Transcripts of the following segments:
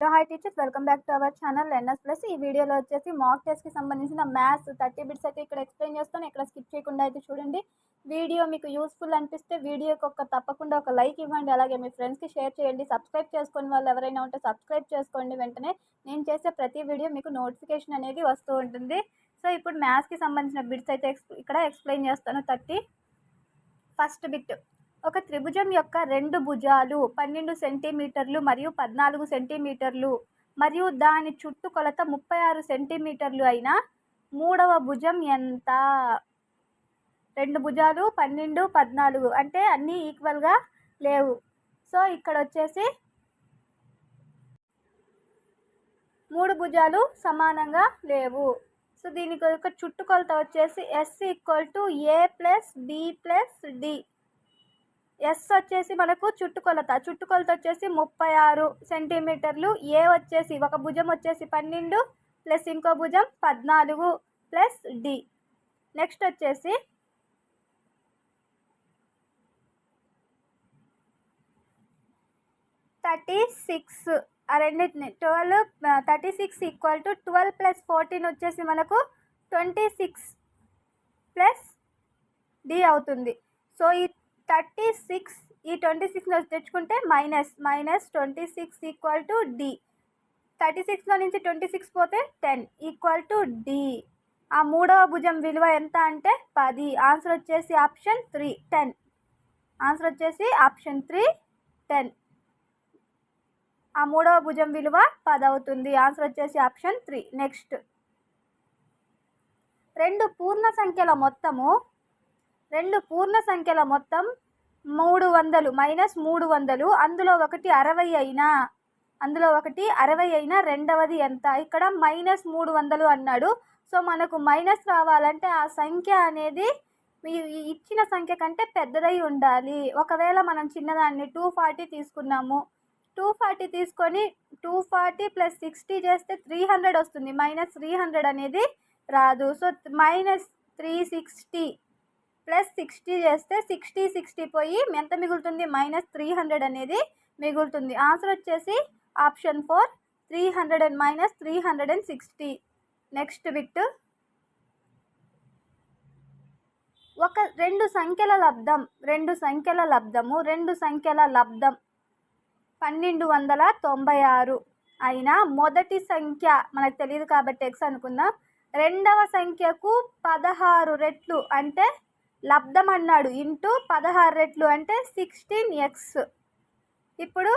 Hello hi teachers, welcome back to our channel NS plus. ఈ వీడియోలో వచ్చేసి మాక్ టెస్ట్కి సంబంధించిన మ్యాథ్స్ 30 బిట్స్ అయితే ఇక్కడ ఎక్స్ప్లెయిన్ చేస్తాను. ఇక్కడ స్కిప్ చేయకుండా అయితే చూడండి. వీడియో మీకు యూస్ఫుల్ అనిపిస్తే వీడియోకి తప్పకుండా ఒక లైక్ ఇవ్వండి. అలాగే మీ ఫ్రెండ్స్కి షేర్ చేయండి. సబ్స్క్రైబ్ చేసుకుని వాళ్ళు ఎవరైనా ఉంటే సబ్స్క్రైబ్ చేసుకోండి. వెంటనే నేను చేసే ప్రతి వీడియో మీకు నోటిఫికేషన్ అనేది వస్తూ ఉంటుంది. సో ఇప్పుడు మ్యాథ్స్కి సంబంధించిన బిట్స్ అయితే ఇక్కడ ఎక్స్ప్లెయిన్ చేస్తాను. 30 ఫస్ట్ బిట్. ఒక త్రిభుజం యొక్క రెండు భుజాలు 12 సెంటీమీటర్లు మరియు 14 సెంటీమీటర్లు మరియు దాని చుట్టుకొలత 36 సెంటీమీటర్లు అయిన మూడవ భుజం ఎంత? రెండు భుజాలు 12, 14 అంటే అన్నీ ఈక్వల్గా లేవు. సో ఇక్కడ వచ్చేసి మూడు భుజాలు సమానంగా లేవు. సో దీనికి ఒక చుట్టుకొలత వచ్చేసి S = A + B + D. Yes వచ్చేసి మనకు చుట్టుకొలత వచ్చేసి 36 సెంటీమీటర్లు. ఏ వచ్చేసి ఒక భుజం వచ్చేసి 12 ప్లస్ ఇంకో భుజం 14 ప్లస్ డి. నెక్స్ట్ వచ్చేసి ఆ రెండింటిని 36 = 12 + 14 వచ్చేసి మనకు 26 ప్లస్ డి అవుతుంది. సో ఈ 36 ఈ 26 తెచ్చుకుంటే మైనస్ 26 = D. 36లో నుంచి 26 పోతే 10 = D. ఆ మూడవ భుజం విలువ ఎంత అంటే 10. ఆన్సర్ వచ్చేసి ఆప్షన్ 3 10. ఆన్సర్ వచ్చేసి ఆప్షన్ 3 10. ఆ మూడవ భుజం విలువ 10 అవుతుంది. ఆన్సర్ వచ్చేసి ఆప్షన్ 3. నెక్స్ట్, రెండు పూర్ణ సంఖ్యల మొత్తం 300 -300. అందులో ఒకటి 60 అయినా రెండవది ఎంత? ఇక్కడ -300 అన్నాడు. సో మనకు మైనస్ రావాలంటే ఆ సంఖ్య అనేది ఇచ్చిన సంఖ్య కంటే పెద్దదై ఉండాలి. ఒకవేళ మనం చిన్నదాన్ని 240 తీసుకున్నాము. 240 తీసుకొని 240 + 60 చేస్తే 300 వస్తుంది. -300 అనేది రాదు. సో -360 + 60 చేస్తే 60 పోయి ఎంత మిగులుతుంది? -300 అనేది మిగులుతుంది. ఆన్సర్ వచ్చేసి ఆప్షన్ 4 300 - 360. Next bit. రెండు సంఖ్యల లబ్ధం 1296 అయినా మొదటి సంఖ్య మనకు తెలియదు కాబట్టి x అనుకుందాం. రెండవ సంఖ్యకు 16 రెట్లు అంటే లబ్ధం అన్నాడు. ఇంటూ 16 రెట్లు అంటే 16x. ఇప్పుడు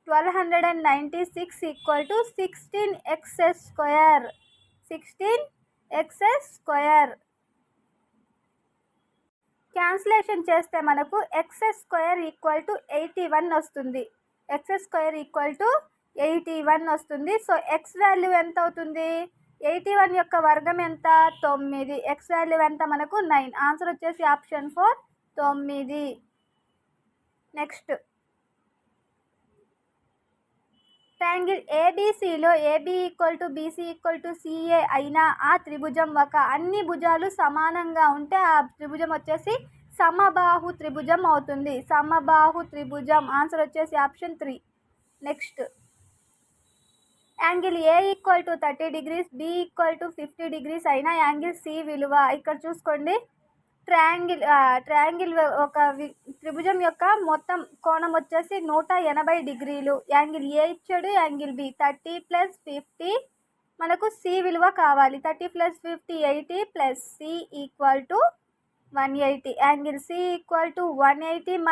1296 = 16x². 16x². క్యాన్సిలేషన్ చేస్తే మనకు x² = 81 వస్తుంది. x² = 81 వస్తుంది. సో x వాల్యూ ఎంత అవుతుంది? 81 యొక్క వర్గం ఎంత? 9. x వాల్యూ ఎంత మనకు? 9. ఆన్సర్ వచ్చేసి ఆప్షన్ 4 9. నెక్స్ట్, ట్రయాంగిల్ ఏబిసిలో AB = BC = CA అయినా ఆ త్రిభుజం అన్ని భుజాలు సమానంగా ఉంటే ఆ త్రిభుజం వచ్చేసి సమబాహు త్రిభుజం అవుతుంది. సమబాహు త్రిభుజం. ఆన్సర్ వచ్చేసి option 3. Next, angle A = 30 degrees, B = 50 degrees అయినా యాంగిల్ C విలువ. ఇక్కడ చూసుకోండి, ట్రయాంగిల్ ఒక త్రిభుజం యొక్క మొత్తం కోణం వచ్చేసి 180 డిగ్రీలు. యాంగిల్ A ఇచ్చాడు, యాంగిల్ B 30 + 50. మనకు C విలువ కావాలి. 30 + 50 80 + C = 180. Angle C = 180 -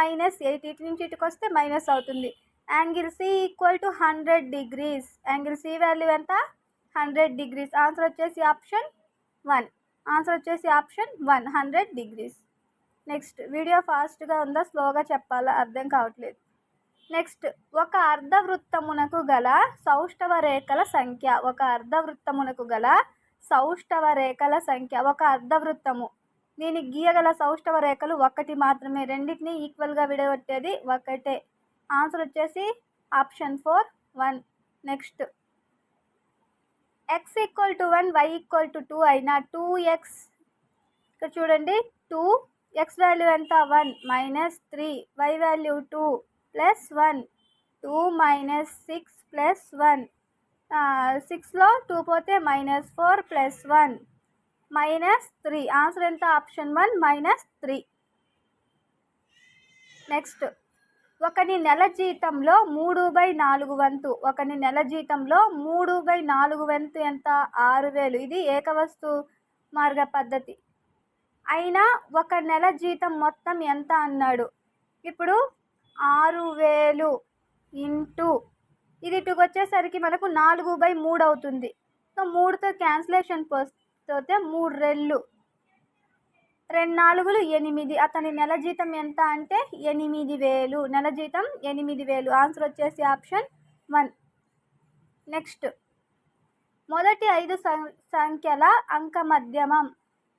80. ఇటు నుంచి ఇటుకు వస్తే మైనస్ అవుతుంది. Angle C = 100 degrees. Angle C value ఎంత? 100 degrees. ఆన్సర్ వచ్చేసి ఆప్షన్ 1. 100 degrees. నెక్స్ట్, వీడియో ఫాస్ట్గా ఉందా స్లోగా చెప్పాలా అర్థం కావట్లేదు. నెక్స్ట్, ఒక అర్ధవృత్తమునకు గల సౌష్ఠవ రేఖల సంఖ్య. ఒక అర్ధవృత్తము దీనికి గీయగల సౌష్ఠవ రేఖలు 1 మాత్రమే. రెండింటిని ఈక్వల్గా విడగొట్టేది ఒకటే. ఆన్సర్ వచ్చేసి ఆప్షన్ 4 1. నెక్స్ట్, x = 1 y = 2 అయినా 2x. ఇక్కడ చూడండి, 2 x వాల్యూ ఎంత? 1 -3 y వాల్యూ 2 + 1 2 - 6 +1. 6లో 2 పోతే -4 +1 -3. ఆన్సర్ ఎంత? ఆప్షన్ 1 -3. నెక్స్ట్, ఒకని నెల జీతంలో 3/4 వంతు. ఒకని నెల జీతంలో 3/4 వంతు ఎంత? 6000. ఇది ఏకవస్తు మార్గ పద్ధతి. అయినా ఒక నెల జీతం మొత్తం ఎంత అన్నాడు. ఇప్పుడు 6000 ఇంటూ ఇది 2కి వచ్చేసరికి మనకు 4/3 అవుతుంది. సో 3తో క్యాన్సిలేషన్ పోతే 3 రెళ్ళు 2 4లు 8. అతని నెల జీతం ఎంత అంటే 8000. నెల జీతం 8000. ఆన్సర్ వచ్చేసి ఆప్షన్ 1. నెక్స్ట్, మొదటి 5 సంఖ్యల అంక మధ్యమం.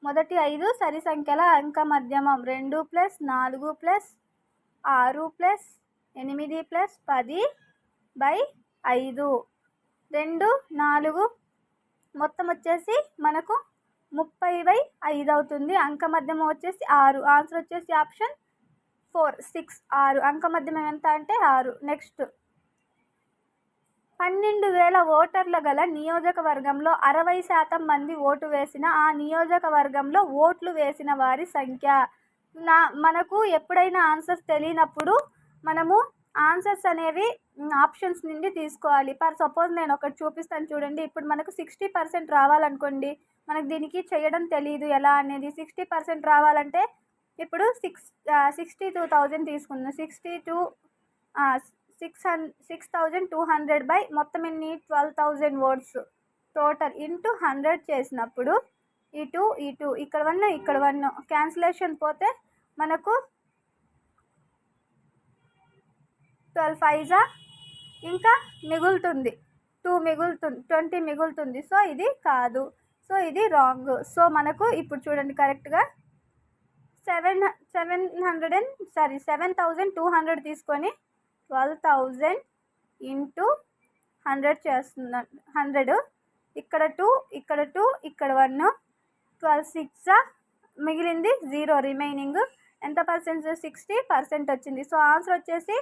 మొదటి 5 సరి సంఖ్యల అంక మధ్యమం 2 + 4 + 6 + 8 + 10/5. 2 4 మొత్తం వచ్చేసి మనకు 30/5 అవుతుంది. అంక మధ్యమం వచ్చేసి 6. ఆన్సర్ వచ్చేసి ఆప్షన్ 4 6 6. అంక మధ్యమం ఎంత అంటే 6. నెక్స్ట్, 12,000 ఓటర్ల గల నియోజకవర్గంలో 60% మంది ఓటు వేసిన ఆ నియోజకవర్గంలో ఓట్లు వేసిన వారి సంఖ్య. మనకు ఎప్పుడైనా ఆన్సర్స్ తెలియనప్పుడు మనము ఆన్సర్స్ అనేవి ఆప్షన్స్ నుండి తీసుకోవాలి. సపోజ్ నేను ఒకటి చూపిస్తాను చూడండి. ఇప్పుడు మనకు 60% రావాలనుకోండి. మనకు దీనికి చేయడం తెలియదు ఎలా అనేది. 60% రావాలంటే ఇప్పుడు 62,000 తీసుకుందాం. 6,200 మొత్తం ఎన్ని? 12,000 ఓట్స్ టోటల్ ఇంటూ 100 చేసినప్పుడు ఇటు ఇక్కడ 1 ఇక్కడ 1 క్యాన్సిలేషన్ పోతే మనకు 12 5 ఇంకా మిగులుతుంది 20 మిగులుతుంది. సో ఇది కాదు. సో ఇది రాంగ్. సో మనకు ఇప్పుడు చూడండి కరెక్ట్గా 7,200 తీసుకొని 12,000 ఇంటూ 100 చేస్తున్నాను. 100 ఇక్కడ 2 ఇక్కడ 2 ఇక్కడ 1 12 6 మిగిలింది 0 రిమైనింగ్ ఎంత పర్సెంట్? 60% వచ్చింది. సో ఆన్సర్ వచ్చేసి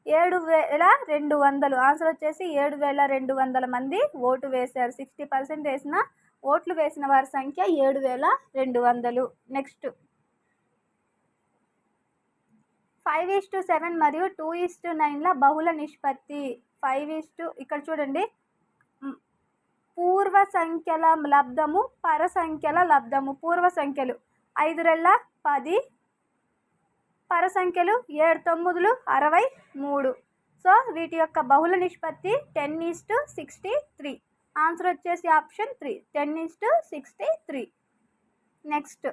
7,200. ఆన్సర్ వచ్చేసి 7,200 మంది ఓటు వేశారు. 60% వేసిన ఓట్లు వేసిన వారి సంఖ్య 7,200. నెక్స్ట్, 5:7 మరియు 2:9ల బహుళ నిష్పత్తి. ఇక్కడ చూడండి, పూర్వ సంఖ్యల లబ్ధము పర సంఖ్యల లబ్ధము. పూర్వ సంఖ్యలు 5 రెళ్ళ 10, పర సంఖ్యలు 7 9లు 63. సో వీటి యొక్క బహుళ నిష్పత్తి 10:63. ఆన్సర్ వచ్చేసి ఆప్షన్ 3 10:63. నెక్స్ట్,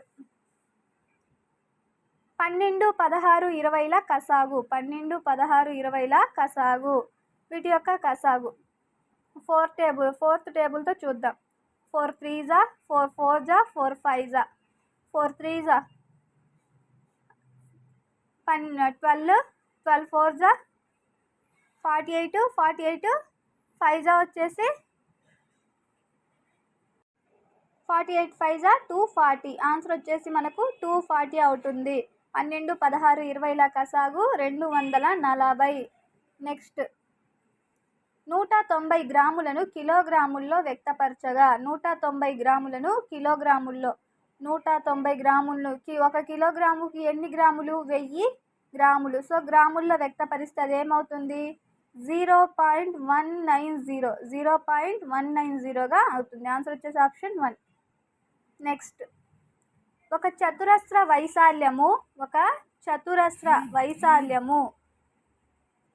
12 16 20ల కసాగు. 12 16 20ల కసాగు. వీటి యొక్క కసాగు ఫోర్త్ టేబుల్తో చూద్దాం. 4 3s 4 4s 4 5s 4 3s 12 12 4s 48 48 5s వచ్చేసి 48 5s 240. ఆన్సర్ వచ్చేసి మనకు 240 అవుతుంది. 12 16 20ల కసాగు 240. నెక్స్ట్, 190 గ్రాములను కిలోగ్రాముల్లో వ్యక్తపరచగా. 190 గ్రాములను కిలోగ్రాముల్లో 190 గ్రాములను 1 కిలోగ్రాముకి ఎన్ని గ్రాములు? 1000 గ్రాములు. సో గ్రాముల్లో వ్యక్తపరిస్తే అది ఏమవుతుంది? 0.190గా అవుతుంది. ఆన్సర్ వచ్చేసి ఆప్షన్ 1. నెక్స్ట్, ఒక చతురస్ర వైశాల్యము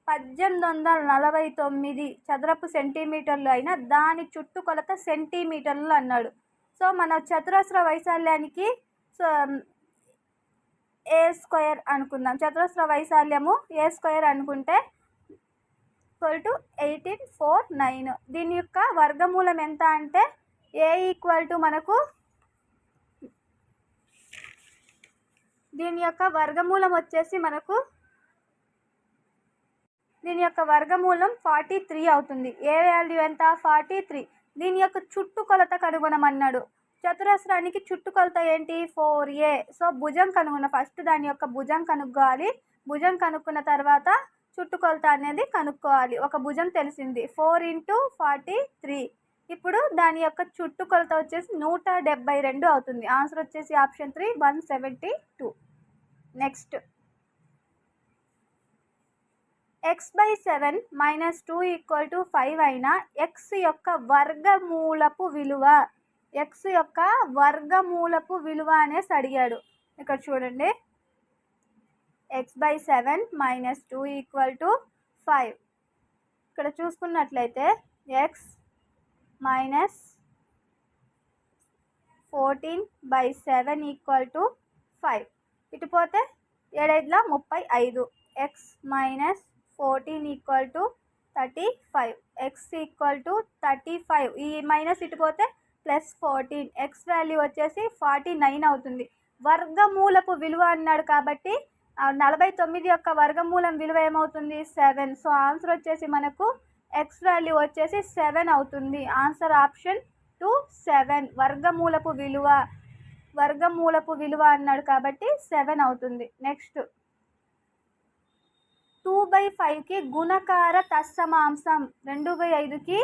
1849 చదరపు సెంటీమీటర్లు అయినా దాని చుట్టుకొలత సెంటీమీటర్లు అన్నాడు. సో మన చతురస్ర వైశాల్యానికి ఏ స్క్వేర్ అనుకుందాం. చతురస్ర వైశాల్యము ఏ స్క్వేర్ అనుకుంటే =1849. దీని యొక్క వర్గమూలం ఎంత అంటే మనకు దీని యొక్క వర్గమూలం వచ్చేసి మనకు దీని యొక్క వర్గమూలం 43 అవుతుంది. ఏ వాల్యూ ఎంత? 43. దీని యొక్క చుట్టుకొలత కనుగొనమన్నాడు. చతురస్రానికి చుట్టుకొలత ఏంటి? 4a. సో భుజం కనుగొన. ఫస్ట్ దాని యొక్క భుజం కనుక్కోవాలి. భుజం కనుక్కున్న తర్వాత చుట్టుకొలత అనేది కనుక్కోవాలి. ఒక భుజం తెలిసింది 4 × 43. ఇప్పుడు దాని యొక్క చుట్టుకొలత వచ్చేసి 172 అవుతుంది. ఆన్సర్ వచ్చేసి ఆప్షన్ 3 172. నెక్స్ట్ x/7 - 2 = 5 అయిన x యొక్క వర్గమూలపు విలువ అనేసి అడిగాడు. ఇక్కడ చూడండి, x/7 - 2 = 5. ఇక్కడ చూసుకున్నట్లయితే x - 14/7 = 5. ఇటు పోతే 7 × 5 = 35. x - 14 = 35. x = 35. ఈ మైనస్ ఇటు పోతే +14. x వాల్యూ వచ్చేసి 49 అవుతుంది. వర్గమూలపు విలువ అన్నాడు కాబట్టి 49 యొక్క వర్గమూలం విలువ ఏమవుతుంది? 7. సో ఆన్సర్ వచ్చేసి మనకు x వాల్యూ వచ్చేసి 7 అవుతుంది. Answer option 2 7. వర్గమూలపు విలువ అన్నాడు కాబట్టి 7 అవుతుంది. నెక్స్ట్ 2/5కి గుణకార తత్సమాంశం 2/5కి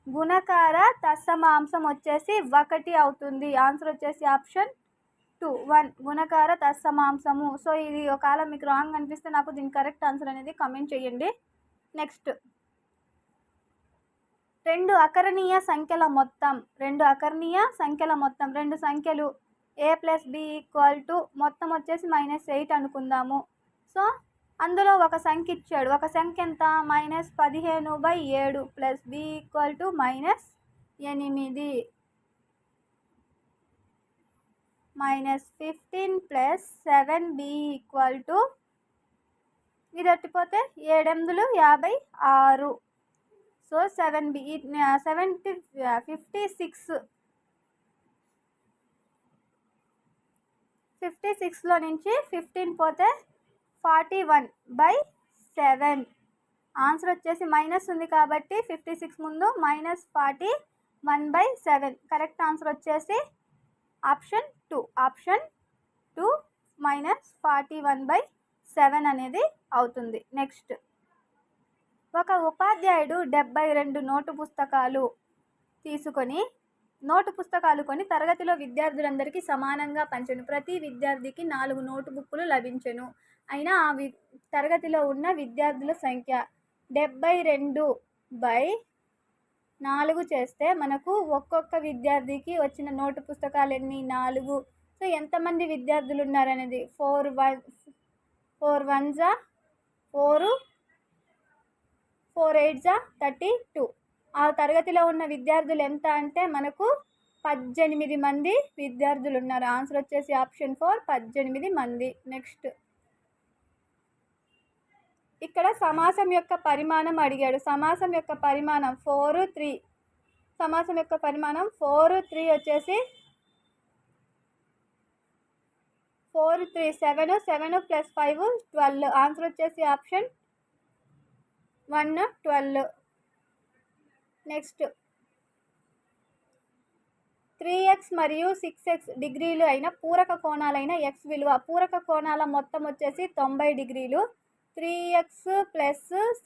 గుణకార తత్సమాంశం వచ్చేసి 1 అవుతుంది. ఆన్సర్ వచ్చేసి ఆప్షన్ 2 1 గుణకార తత్సమాంశము. సో ఇది ఒకవేళ మీకు రాంగ్ అనిపిస్తే నాకు దీని కరెక్ట్ ఆన్సర్ అనేది కమెంట్ చేయండి. నెక్స్ట్ 2 అకరణీయ సంఖ్యల మొత్తం 2 సంఖ్యలు a + b = మొత్తం వచ్చేసి -8 అనుకుందాము. సో అందులో ఒక సంఖ్య ఇచ్చాడు. ఒక సంఖ్య ఎంత? -15/7 + b = -8 -15 + 7b = ఇది ఎట్టిపోతే 7 8 56. సో 7b 56లో నుంచి 15 పోతే 41/7. ఆన్సర్ వచ్చేసి మైనస్ ఉంది కాబట్టి 56 ముందు -41/7. కరెక్ట్ ఆన్సర్ వచ్చేసి ఆప్షన్ 2 -41/7 అనేది అవుతుంది. నెక్స్ట్ ఒక ఉపాధ్యాయుడు 72 నోటు పుస్తకాలు కొని తరగతిలో విద్యార్థులందరికీ సమానంగా పంచెను. ప్రతి విద్యార్థికి 4 నోటు బుక్కులు లభించెను. అయినా ఆ తరగతిలో ఉన్న విద్యార్థుల సంఖ్య 72/4 చేస్తే మనకు ఒక్కొక్క విద్యార్థికి వచ్చిన నోటు పుస్తకాలు ఎన్ని? 4. సో ఎంతమంది విద్యార్థులు ఉన్నారనేది 4 1s 4 4 8s 32. ఆ తరగతిలో ఉన్న విద్యార్థులు ఎంత అంటే మనకు 18 మంది విద్యార్థులు ఉన్నారు. ఆన్సర్ వచ్చేసి ఆప్షన్ 4 18 మంది. నెక్స్ట్ ఇక్కడ సమాసం యొక్క పరిమాణం అడిగాడు. సమాసం యొక్క పరిమాణం 4 3. సమాసం యొక్క పరిమాణం 4 3 వచ్చేసి 4 3 7 7 + 5 12. ఆన్సర్ వచ్చేసి ఆప్షన్ 1 12. నెక్స్ట్ 3x మరియు 6x డిగ్రీలు అయిన పూరక కోణాలైన x విలువ. పూరక కోణాల మొత్తం వచ్చేసి 90 డిగ్రీలు. 3x +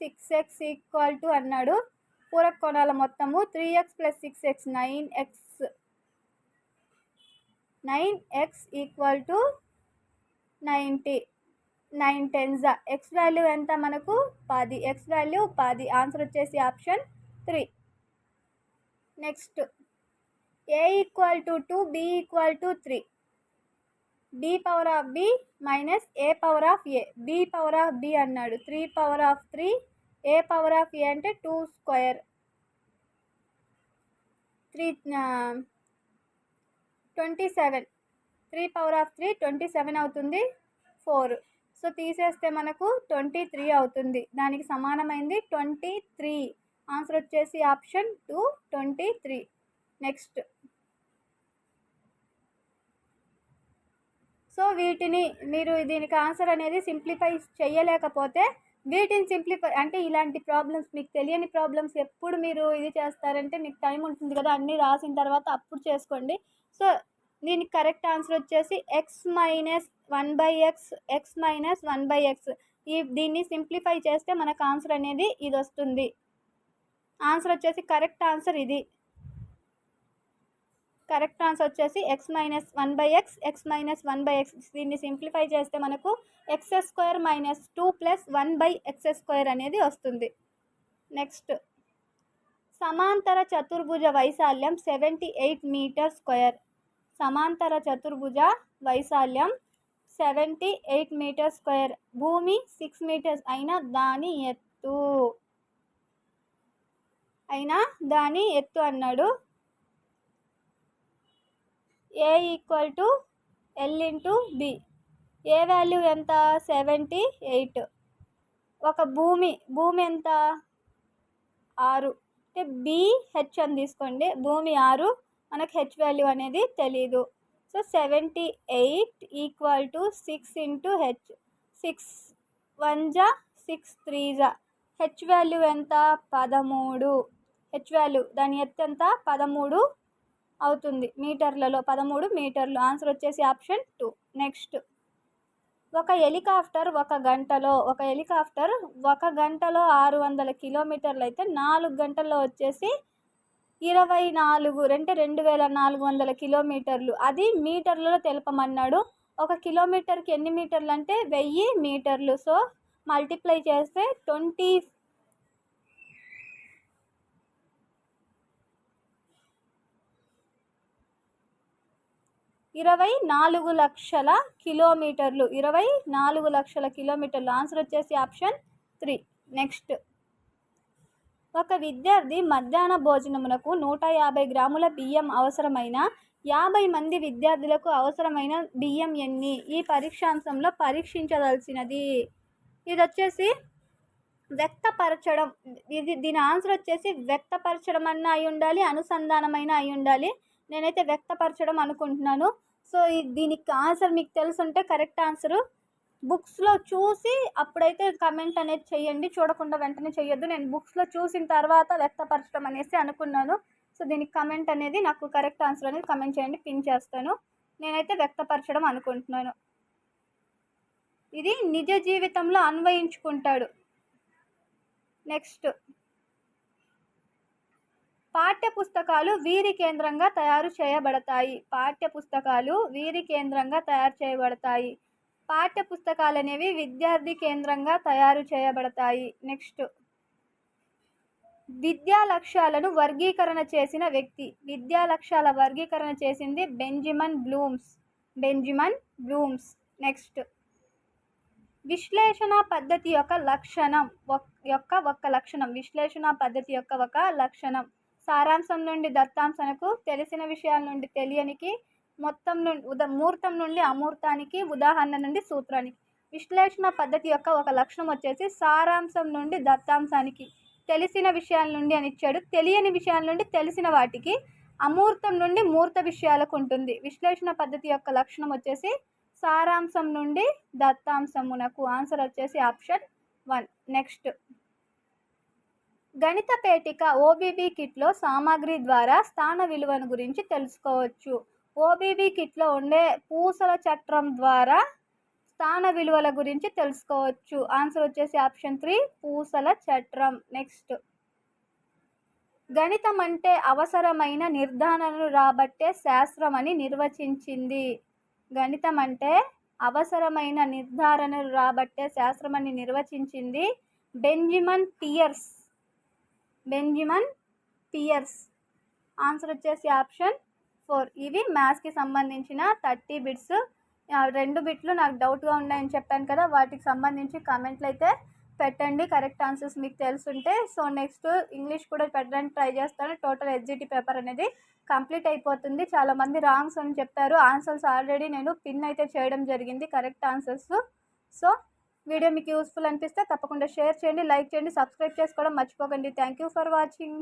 6x = అన్నాడు. పూరక కోణాల మొత్తము 3x + 6x 9x = 90. 9 10s. x value ఎంత మనకు? 10. x value 10. ఆన్సర్ వచ్చేసి option 3. Next a = 2 b = 3. b power of b - a power of a. b power of b అన్నాడు. 3 power of 3. a power of a అంటే 2 square. 27. 3 power of 3 27 అవుతుంది. 4. So తీసేస్తే మనకు 23 అవుతుంది. దానికి సమానమైంది 23. ఆన్సర్ వచ్చేసి ఆప్షన్ 2 23. నెక్స్ట్ సో వీటిని మీరు దీనికి ఆన్సర్ అనేది సింప్లిఫై చేయలేకపోతే వీటిని సింప్లిఫై అంటే ఇలాంటి ప్రాబ్లమ్స్ మీకు తెలియని ప్రాబ్లమ్స్ ఎప్పుడు మీరు ఇది చేస్తారంటే మీకు టైం ఉంటుంది కదా, అన్నీ రాసిన తర్వాత అప్పుడు చేసుకోండి. సో దీనికి కరెక్ట్ ఆన్సర్ వచ్చేసి x - 1/x x - 1/x. దీన్ని సింప్లిఫై చేస్తే మనకు ఆన్సర్ అనేది ఇది వస్తుంది. ఆన్సర్ వచ్చేసి కరెక్ట్ ఆన్సర్ ఇది. కరెక్ట్ ఆన్సర్ వచ్చేసి x - 1/x, x - 1/x. దీన్ని సింప్లిఫై చేస్తే మనకు x² - 2 + 1/x² అనేది వస్తుంది. నెక్స్ట్, సమాంతర చతుర్భుజ వైశాల్యం 78 మీటర్ స్క్వేర్. సమాంతర చతుర్భుజ వైశాల్యం 78 మీటర్ స్క్వేర్. భూమి 6 మీటర్స్ అయిన దాని ఎత్తు అన్నాడు. A = L × B. A value ఎంత? 78. ఒక భూమి ఎంత? 6. అంటే BH అని తీసుకోండి. భూమి 6, మనకు H వాల్యూ అనేది తెలీదు. So 78 = 6 × H. 6 1 = 6 3 = H వాల్యూ ఎంత? 13. H వాల్యూ దాని ఎత్తు ఎంత? 13 అవుతుంది మీటర్లలో. 13 మీటర్లు. ఆన్సర్ వచ్చేసి ఆప్షన్ 2. నెక్స్ట్, ఒక హెలికాప్టర్ ఒక గంటలో 600 కిలోమీటర్లు అయితే 4 గంటల్లో వచ్చేసి 2400 కిలోమీటర్లు. అది మీటర్లలో తెలుపమన్నాడు. ఒక కిలోమీటర్కి ఎన్ని మీటర్లు అంటే 1000 మీటర్లు. సో మల్టిప్లై చేస్తే 24 లక్షల కిలోమీటర్లు. 24 లక్షల కిలోమీటర్లు. ఆన్సర్ వచ్చేసి ఆప్షన్ 3. నెక్స్ట్, ఒక విద్యార్థి మధ్యాహ్న భోజనమునకు 150 గ్రాముల బియ్యం అవసరమైన 50 మంది విద్యార్థులకు అవసరమైన బియ్యం ఎన్ని? ఈ పరీక్షాంశంలో పరీక్షించదలసినది. ఇది వచ్చేసి వ్యక్తపరచడం. దీని ఆన్సర్ వచ్చేసి వ్యక్తపరచడం అన్న అయి ఉండాలి, అనుసంధానమైన అయి ఉండాలి. నేనైతే వ్యక్తపరచడం అనుకుంటున్నాను. సో దీనికి ఆన్సర్ మీకు తెలుసుంటే కరెక్ట్ ఆన్సరు బుక్స్లో చూసి అప్పుడైతే కమెంట్ అనేది చేయండి. చూడకుండా వెంటనే చేయొద్దు. నేను బుక్స్లో చూసిన తర్వాత వ్యక్తపరచడం అనేసి అనుకున్నాను. సో దీనికి కమెంట్ అనేది, నాకు కరెక్ట్ ఆన్సర్ అనేది కమెంట్ చేయండి, పిన్ చేస్తాను. నేనైతే వ్యక్తపరచడం అనుకుంటున్నాను. ఇది నిజ జీవితంలో అన్వయించుకుంటాడు. నెక్స్ట్, పాఠ్యపుస్తకాలు వీరి కేంద్రంగా తయారు చేయబడతాయి. పాఠ్యపుస్తకాలు అనేవి విద్యార్థి కేంద్రంగా తయారు చేయబడతాయి. నెక్స్ట్, విద్యా లక్ష్యాలను వర్గీకరణ చేసిన వ్యక్తి. విద్యా లక్ష్యాల వర్గీకరణ చేసింది బెంజమిన్ బ్లూమ్స్. నెక్స్ట్, విశ్లేషణ పద్ధతి యొక్క ఒక లక్షణం. సారాంశం నుండి దత్తాంశనకు, తెలిసిన విషయాల నుండి తెలియనికి, మూర్తం నుండి అమూర్తానికి, ఉదాహరణ నుండి సూత్రానికి. విశ్లేషణ పద్ధతి యొక్క ఒక లక్షణం వచ్చేసి సారాంశం నుండి దత్తాంశానికి, తెలిసిన విషయాల నుండి అని ఇచ్చాడు. తెలియని విషయాల నుండి తెలిసిన వాటికి, అమూర్తం నుండి మూర్త విషయాలకు ఉంటుంది. విశ్లేషణ పద్ధతి యొక్క లక్షణం వచ్చేసి సారాంశం నుండి దత్తాంశమునకు. ఆన్సర్ వచ్చేసి ఆప్షన్ 1. నెక్స్ట్, గణిత పేటిక OBB కిట్లో సామాగ్రి ద్వారా స్థాన విలువను గురించి తెలుసుకోవచ్చు. OBB కిట్లో ఉండే పూసల చట్రం ద్వారా స్థాన విలువల గురించి తెలుసుకోవచ్చు. ఆన్సర్ వచ్చేసి ఆప్షన్ 3, పూసల చట్రం. నెక్స్ట్, గణితం అంటే అవసరమైన నిర్ధారణలు రాబట్టే శాస్త్రం అని నిర్వచించింది. గణితం అంటే అవసరమైన నిర్ధారణలు రాబట్టే శాస్త్రం అని నిర్వచించింది బెంజమిన్ పియర్స్. ఆన్సర్ వచ్చేసి ఆప్షన్ 4. ఇవి మ్యాథ్స్కి సంబంధించిన 30 బిట్స్. 2 బిట్లు నాకు డౌట్గా ఉన్నాయని చెప్పాను కదా, వాటికి సంబంధించి కామెంట్లు అయితే పెట్టండి కరెక్ట్ ఆన్సర్స్ మీకు తెలుసుంటే. సో నెక్స్ట్ ఇంగ్లీష్ కూడా పెట్టడానికి ట్రై చేస్తాను. టోటల్ SGT పేపర్ అనేది కంప్లీట్ అయిపోతుంది. చాలామంది రాంగ్స్ అని చెప్పారు. ఆన్సర్స్ ఆల్రెడీ నేను పిన్ అయితే చేయడం జరిగింది, కరెక్ట్ ఆన్సర్స్. సో వీడియో మీకు యూస్ఫుల్ అనిపిస్తే తప్పకుండా షేర్ చేయండి, లైక్ చేయండి, సబ్స్క్రైబ్ చేసుకోవడం మర్చిపోకండి. Thank you for watching.